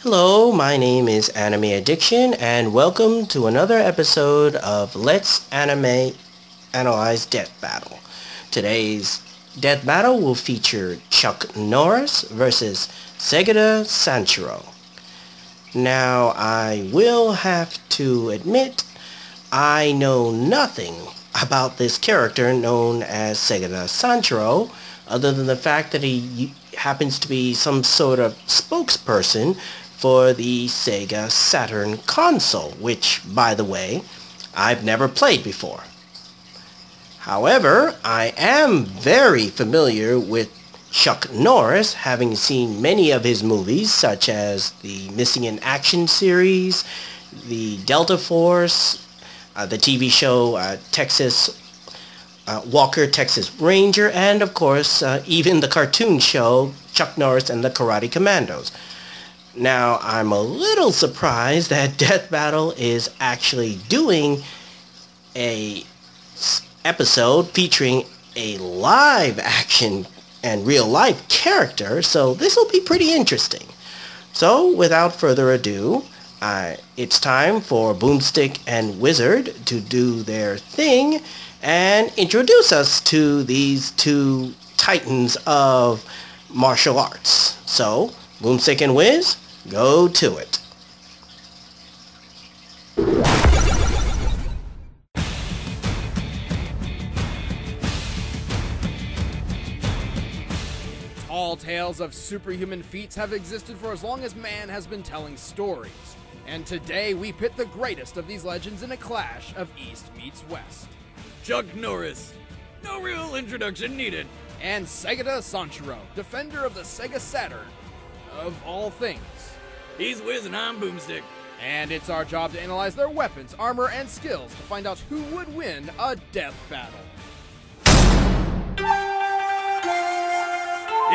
Hello, my name is Anime Addiction, and welcome to another episode of Let's Anime Analyze Death Battle. Today's Death Battle will feature Chuck Norris versus Segata Senshiro. Now, I will have to admit, I know nothing about this character known as Segata Senshiro, other than the fact that he happens to be some sort of spokesperson for the Sega Saturn console, which, by the way, I've never played before. However, I am very familiar with Chuck Norris, having seen many of his movies, such as the Missing in Action series, the Delta Force, the TV show Walker, Texas Ranger, and of course, even the cartoon show Chuck Norris and the Karate Commandos. Now, I'm a little surprised that Death Battle is actually doing a episode featuring a live action and real life character, so this will be pretty interesting. So, without further ado, it's time for Boomstick and Wizard to do their thing and introduce us to these two titans of martial arts. So, Boomstick and Wiz, go to it. Tall tales of superhuman feats have existed for as long as man has been telling stories. And today we pit the greatest of these legends in a clash of East meets West. Chuck Norris. No real introduction needed. And Segata Senshiro, defender of the Sega Saturn. Of all things. He's Wiz and I'm Boomstick. And it's our job to analyze their weapons, armor, and skills to find out who would win a death battle.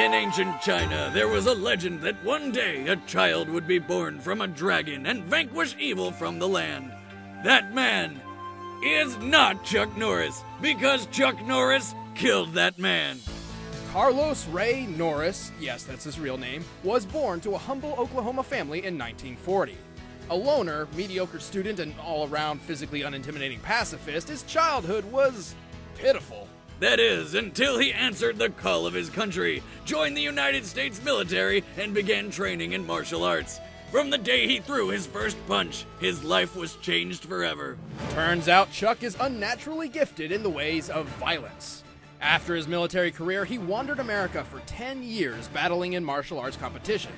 In ancient China, there was a legend that one day a child would be born from a dragon and vanquish evil from the land. That man is not Chuck Norris, because Chuck Norris killed that man. Carlos Ray Norris, yes, that's his real name, was born to a humble Oklahoma family in 1940. A loner, mediocre student, and all-around physically unintimidating pacifist, his childhood was pitiful. That is, until he answered the call of his country, joined the United States military, and began training in martial arts. From the day he threw his first punch, his life was changed forever. Turns out Chuck is unnaturally gifted in the ways of violence. After his military career, he wandered America for 10 years battling in martial arts competitions.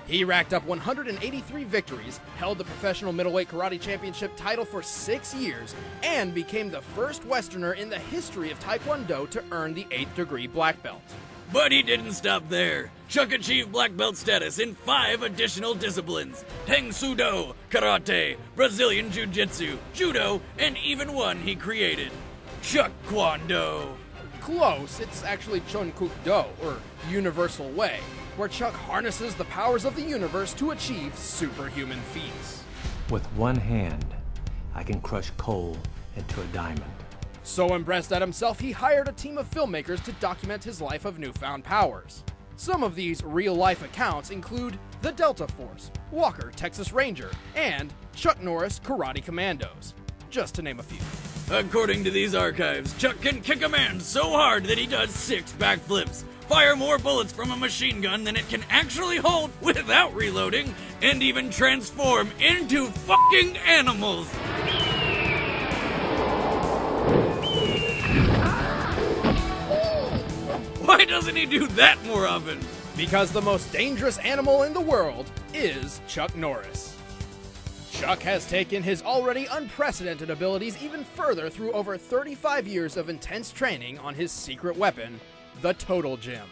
He racked up 183 victories, held the professional middleweight karate championship title for 6 years, and became the first Westerner in the history of Taekwondo to earn the 8th degree black belt. But he didn't stop there. Chuck achieved black belt status in 5 additional disciplines: Tang Soo Do, Karate, Brazilian Jiu-Jitsu, Judo, and even one he created, Chuck Kwon-Do. Close, it's actually Chun Kuk Do, or Universal Way, where Chuck harnesses the powers of the universe to achieve superhuman feats. With one hand, I can crush coal into a diamond. So impressed at himself, he hired a team of filmmakers to document his life of newfound powers. Some of these real-life accounts include the Delta Force, Walker, Texas Ranger, and Chuck Norris Karate Commandos, just to name a few. According to these archives, Chuck can kick a man so hard that he does 6 backflips, fire more bullets from a machine gun than it can actually hold without reloading, and even transform into fucking animals. Why doesn't he do that more often? Because the most dangerous animal in the world is Chuck Norris. Chuck has taken his already unprecedented abilities even further through over 35 years of intense training on his secret weapon, the Total Gym.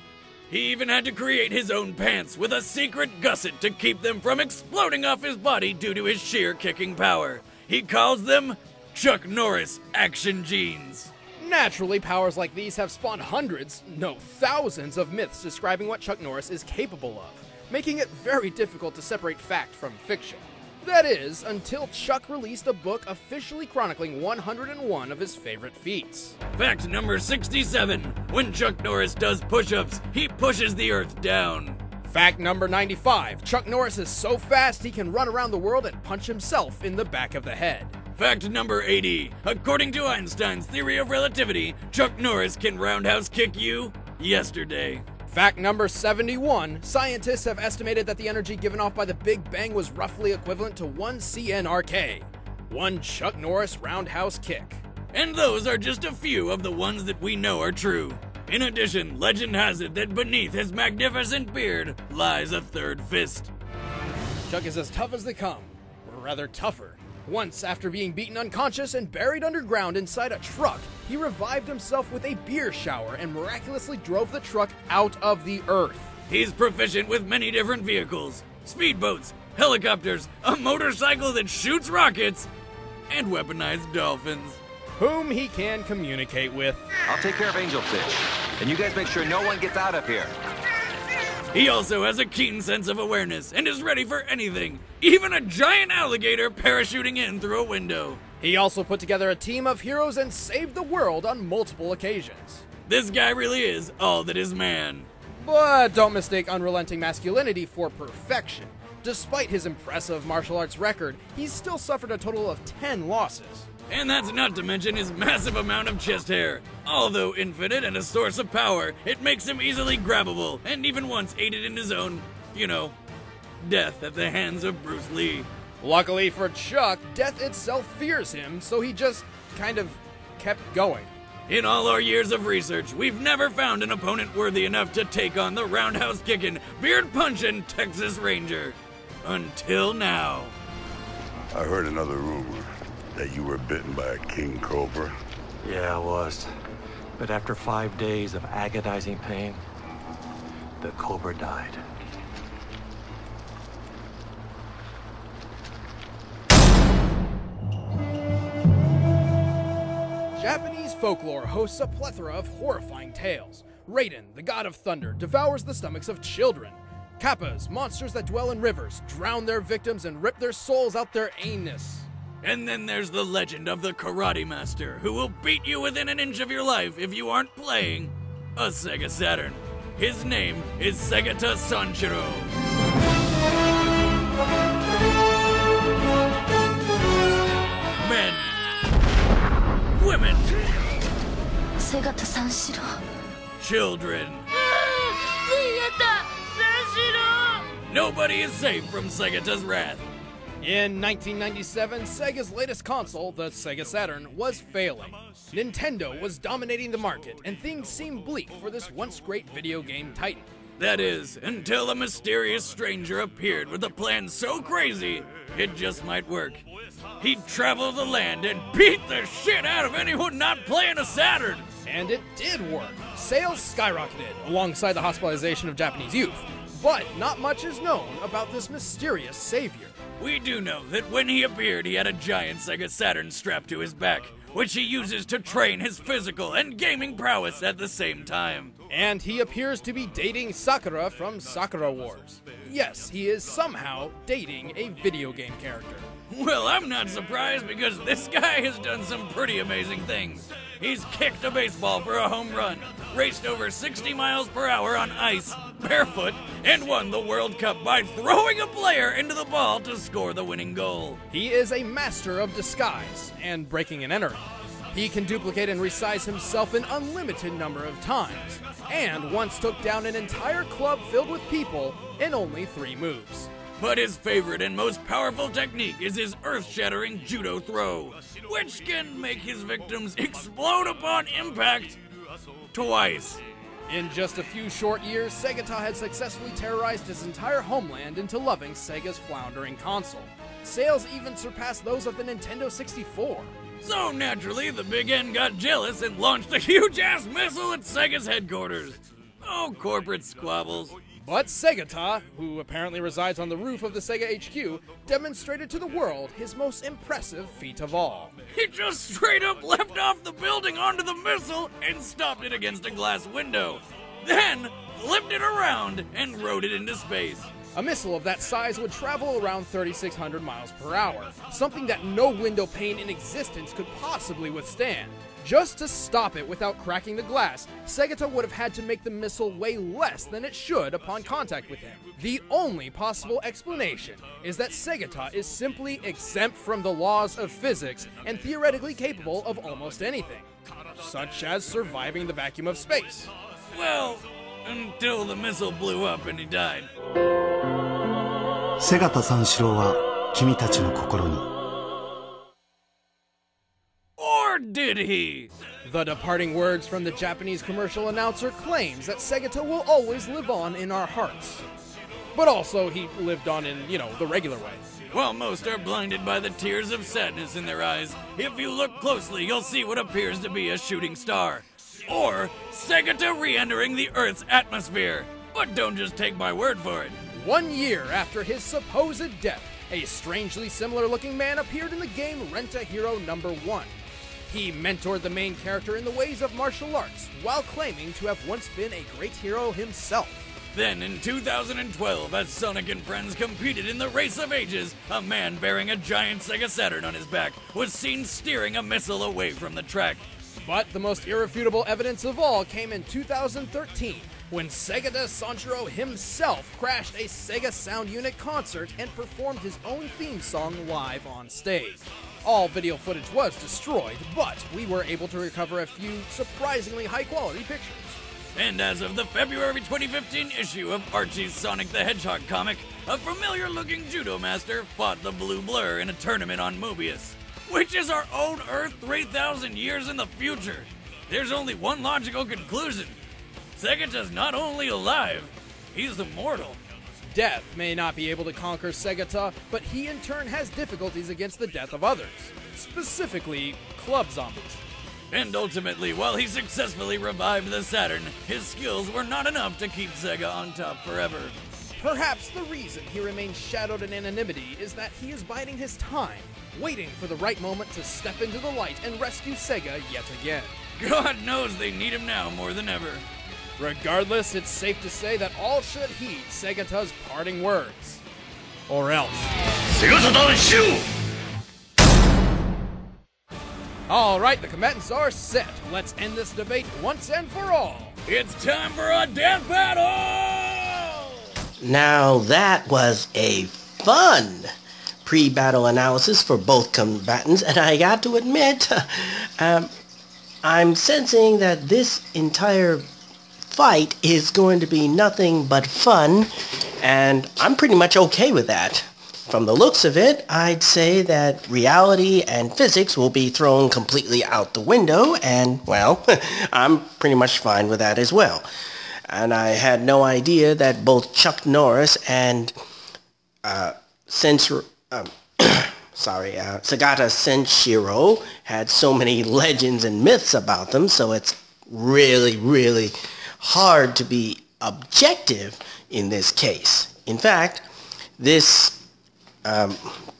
He even had to create his own pants with a secret gusset to keep them from exploding off his body due to his sheer kicking power. He calls them Chuck Norris Action Jeans. Naturally, powers like these have spawned hundreds, no thousands of myths describing what Chuck Norris is capable of, making it very difficult to separate fact from fiction. That is, until Chuck released a book officially chronicling 101 of his favorite feats. Fact number 67. When Chuck Norris does push-ups, he pushes the earth down. Fact number 95. Chuck Norris is so fast he can run around the world and punch himself in the back of the head. Fact number 80. According to Einstein's theory of relativity, Chuck Norris can roundhouse kick you yesterday. Fact number 71. Scientists have estimated that the energy given off by the Big Bang was roughly equivalent to 1 CNRK. 1 Chuck Norris roundhouse kick. And those are just a few of the ones that we know are true. In addition, legend has it that beneath his magnificent beard lies a third fist. Chuck is as tough as they come, or rather tougher. Once, after being beaten unconscious and buried underground inside a truck, he revived himself with a beer shower and miraculously drove the truck out of the earth. He's proficient with many different vehicles, speedboats, helicopters, a motorcycle that shoots rockets, and weaponized dolphins. Whom he can communicate with. I'll take care of Angelfish, and you guys make sure no one gets out of here. He also has a keen sense of awareness and is ready for anything, even a giant alligator parachuting in through a window. He also put together a team of heroes and saved the world on multiple occasions. This guy really is all that is man. But don't mistake unrelenting masculinity for perfection. Despite his impressive martial arts record, he's still suffered a total of 10 losses. And that's not to mention his massive amount of chest hair. Although infinite and a source of power, it makes him easily grabbable, and even once aided in his own, death at the hands of Bruce Lee. Luckily for Chuck, death itself fears him, so he just kind of kept going. In all our years of research, we've never found an opponent worthy enough to take on the roundhouse kicking, beard punching Texas Ranger. Until now. I heard another rumor that you were bitten by a king cobra. Yeah, I was. But after 5 days of agonizing pain, the cobra died. Japanese folklore hosts a plethora of horrifying tales. Raiden, the god of thunder, devours the stomachs of children. Kappas, monsters that dwell in rivers, drown their victims and rip their souls out their anus. And then there's the legend of the Karate Master, who will beat you within an inch of your life if you aren't playing a Sega Saturn. His name is Segata Senshiro. Men. Women. Segata Senshiro. Children. Nobody is safe from Segata's wrath. In 1997, Sega's latest console, the Sega Saturn, was failing. Nintendo was dominating the market, and things seemed bleak for this once great video game titan. That is, until a mysterious stranger appeared with a plan so crazy, it just might work. He'd travel the land and beat the shit out of anyone not playing a Saturn! And it did work. Sales skyrocketed, alongside the hospitalization of Japanese youth. But not much is known about this mysterious savior. We do know that when he appeared, he had a giant Sega Saturn strapped to his back, which he uses to train his physical and gaming prowess at the same time. And he appears to be dating Sakura from Sakura Wars. Yes, he is somehow dating a video game character. Well, I'm not surprised because this guy has done some pretty amazing things. He's kicked a baseball for a home run, raced over 60 miles per hour on ice, barefoot, and won the World Cup by throwing a player into the ball to score the winning goal. He is a master of disguise and breaking and entering. He can duplicate and resize himself an unlimited number of times, and once took down an entire club filled with people in only 3 moves. But his favorite and most powerful technique is his earth-shattering judo throw, which can make his victims explode upon impact twice. In just a few short years, Segata had successfully terrorized his entire homeland into loving Sega's floundering console. Sales even surpassed those of the Nintendo 64. So naturally, the Big N got jealous and launched a huge-ass missile at Sega's headquarters. Oh, corporate squabbles. But Segata, who apparently resides on the roof of the Sega HQ, demonstrated to the world his most impressive feat of all. He just straight up leapt off the building onto the missile and stopped it against a glass window. Then flipped it around and rode it into space. A missile of that size would travel around 3,600 miles per hour, something that no window pane in existence could possibly withstand. Just to stop it without cracking the glass, Segata would have had to make the missile weigh less than it should upon contact with him. The only possible explanation is that Segata is simply exempt from the laws of physics and theoretically capable of almost anything, such as surviving the vacuum of space. Well, until the missile blew up and he died. Segata Senshiro wa kimi tachi no kokoro ni. Or did he? The departing words from the Japanese commercial announcer claims that Segata will always live on in our hearts. But also, he lived on in, the regular way. While most are blinded by the tears of sadness in their eyes, if you look closely, you'll see what appears to be a shooting star. Or Segata re-entering the Earth's atmosphere. But don't just take my word for it. 1 year after his supposed death, a strangely similar-looking man appeared in the game Rent-A-Hero #1. He mentored the main character in the ways of martial arts, while claiming to have once been a great hero himself. Then, in 2012, as Sonic and friends competed in the Race of Ages, a man bearing a giant Sega Saturn on his back was seen steering a missile away from the track. But the most irrefutable evidence of all came in 2013, when Segata Senshiro himself crashed a Sega Sound Unit concert and performed his own theme song live on stage. All video footage was destroyed, but we were able to recover a few surprisingly high-quality pictures. And as of the February 2015 issue of Archie's Sonic the Hedgehog comic, a familiar-looking judo master fought the Blue Blur in a tournament on Mobius, which is our own Earth 3,000 years in the future. There's only one logical conclusion. Segata's not only alive, he's immortal. Death may not be able to conquer Segata, but he in turn has difficulties against the death of others, specifically club zombies. And ultimately, while he successfully revived the Saturn, his skills were not enough to keep Sega on top forever. Perhaps the reason he remains shadowed in anonymity is that he is biding his time, waiting for the right moment to step into the light and rescue Sega yet again. God knows they need him now more than ever. Regardless, it's safe to say that all should heed Segata's parting words. Or else. Alright, the combatants are set. Let's end this debate once and for all. It's time for a death battle! Now that was a fun pre-battle analysis for both combatants, and I got to admit, I'm sensing that this entire fight is going to be nothing but fun, and I'm pretty much okay with that. From the looks of it, I'd say that reality and physics will be thrown completely out the window, and, well, I'm pretty much fine with that as well. And I had no idea that both Chuck Norris and Segata Senshiro had so many legends and myths about them, so it's really, really hard to be objective in this case. In fact, this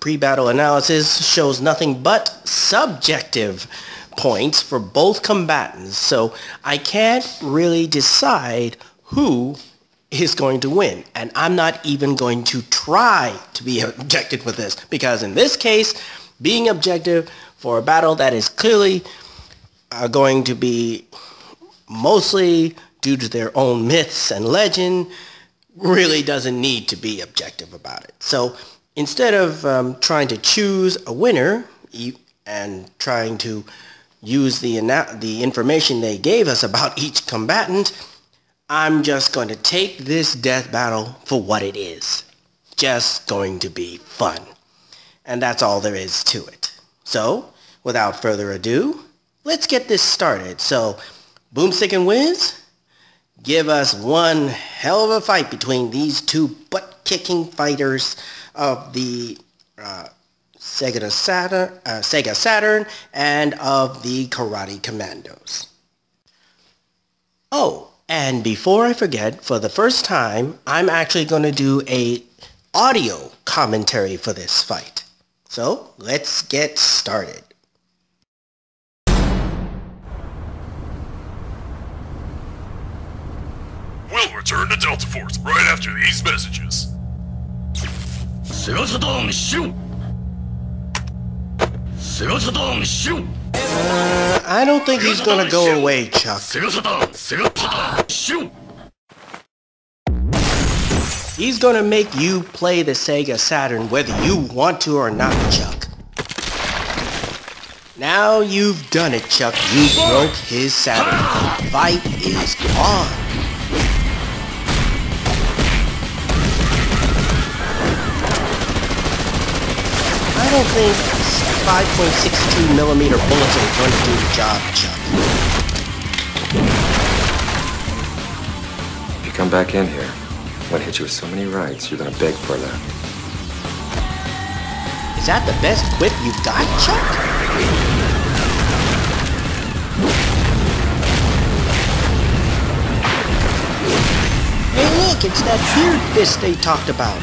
pre-battle analysis shows nothing but subjective points for both combatants, so I can't really decide who is going to win, and I'm not even going to try to be objective with this, because in this case, being objective for a battle that is clearly going to be mostly due to their own myths and legend really doesn't need to be objective about it. So instead of trying to choose a winner and trying to use the information they gave us about each combatant, I'm just going to take this death battle for what it is. Just going to be fun. And that's all there is to it. So, without further ado, let's get this started. So, Boomstick and Wiz, give us one hell of a fight between these two butt-kicking fighters of the Sega Saturn and of the Karate Commandos. Oh, and before I forget, for the first time, I'm actually going to do a audio commentary for this fight. So, let's get started. We'll return to Delta Force right after these messages. I don't think he's gonna go away, Chuck. He's gonna make you play the Sega Saturn whether you want to or not, Chuck. Now you've done it, Chuck. You broke his Saturn. The fight is on. I don't think 5.62mm bullets are going to do the job, Chuck. If you come back in here, I'm gonna hit you with so many rights, you're gonna beg for that. Is that the best whip you've got, Chuck? Hey look, it's that beard fist they talked about.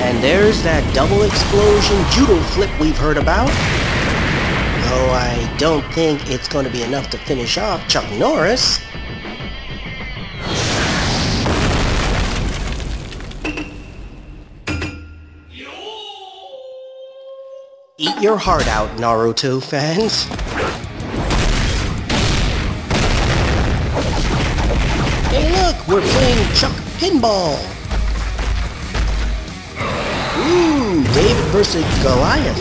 And there's that double explosion judo flip we've heard about. Though I don't think it's going to be enough to finish off Chuck Norris. Eat your heart out, Naruto fans. Hey look, we're playing Chuck Pinball. Ooh, David versus Goliath.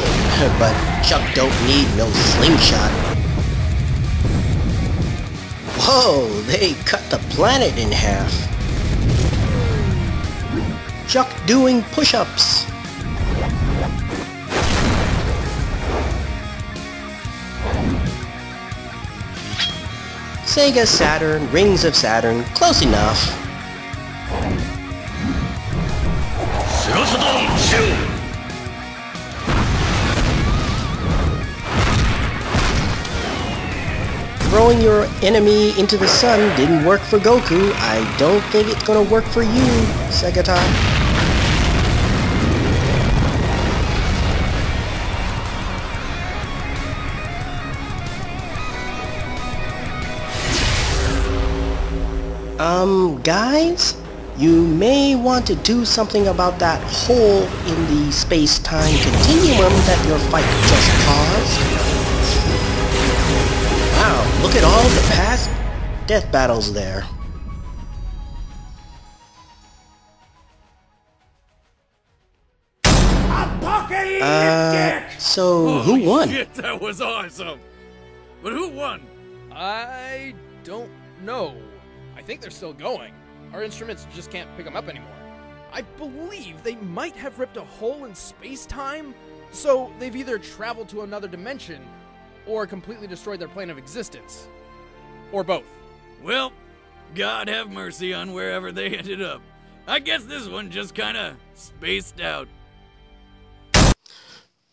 But Chuck don't need no slingshot. Whoa, they cut the planet in half. Chuck doing push-ups. Sega Saturn, Rings of Saturn, close enough. Throwing your enemy into the sun didn't work for Goku. I don't think it's gonna work for you, Segata. Guys? You may want to do something about that hole in the space-time continuum that your fight just caused. Wow, look at all the past death battles there. So who won? Shit, that was awesome! But who won? I don't know. I think they're still going. Our instruments just can't pick them up anymore. I believe they might have ripped a hole in space-time, so they've either traveled to another dimension or completely destroyed their plane of existence. Or both. Well, God have mercy on wherever they ended up. I guess this one just kinda spaced out.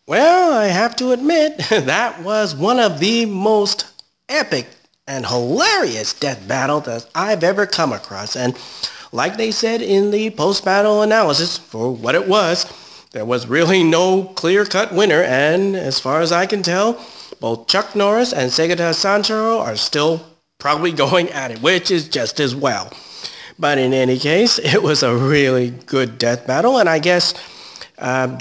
Well, I have to admit, that was one of the most epic and hilarious death battle that I've ever come across. And like they said in the post-battle analysis, for what it was, there was really no clear-cut winner. And as far as I can tell, both Chuck Norris and Segata Senshiro are still probably going at it, which is just as well. But in any case, it was a really good death battle, and I guess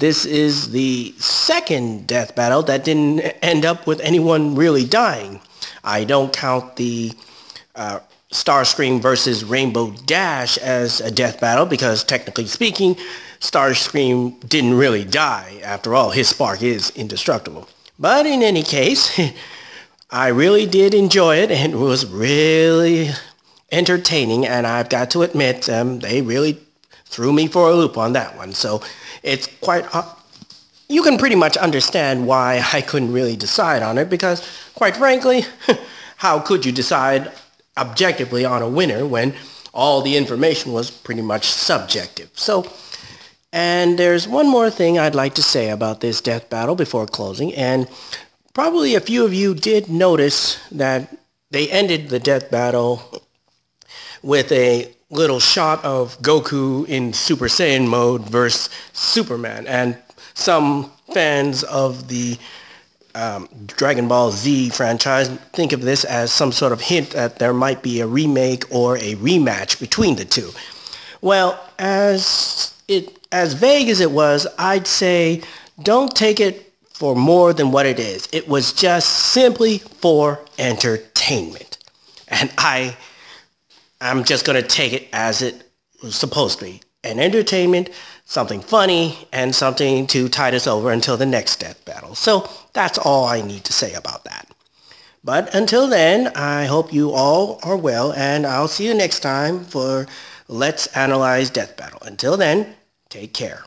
this is the second death battle that didn't end up with anyone really dying. I don't count the Starscream versus Rainbow Dash as a death battle because technically speaking, Starscream didn't really die. After all, his spark is indestructible. But in any case, I really did enjoy it and it was really entertaining, and I've got to admit, they really threw me for a loop on that one. So it's quite... you can pretty much understand why I couldn't really decide on it because, quite frankly, how could you decide objectively on a winner when all the information was pretty much subjective? So, and there's one more thing I'd like to say about this death battle before closing, and probably a few of you did notice that they ended the death battle with a little shot of Goku in Super Saiyan mode versus Superman, and some fans of the Dragon Ball Z franchise, think of this as some sort of hint that there might be a remake or a rematch between the two. Well, as vague as it was, I'd say don't take it for more than what it is. It was just simply for entertainment. And I'm just going to take it as it was supposed to be. An entertainment, something funny, and something to tide us over until the next death battle. So that's all I need to say about that. But until then, I hope you all are well, and I'll see you next time for Let's Analyze Death Battle. Until then, take care.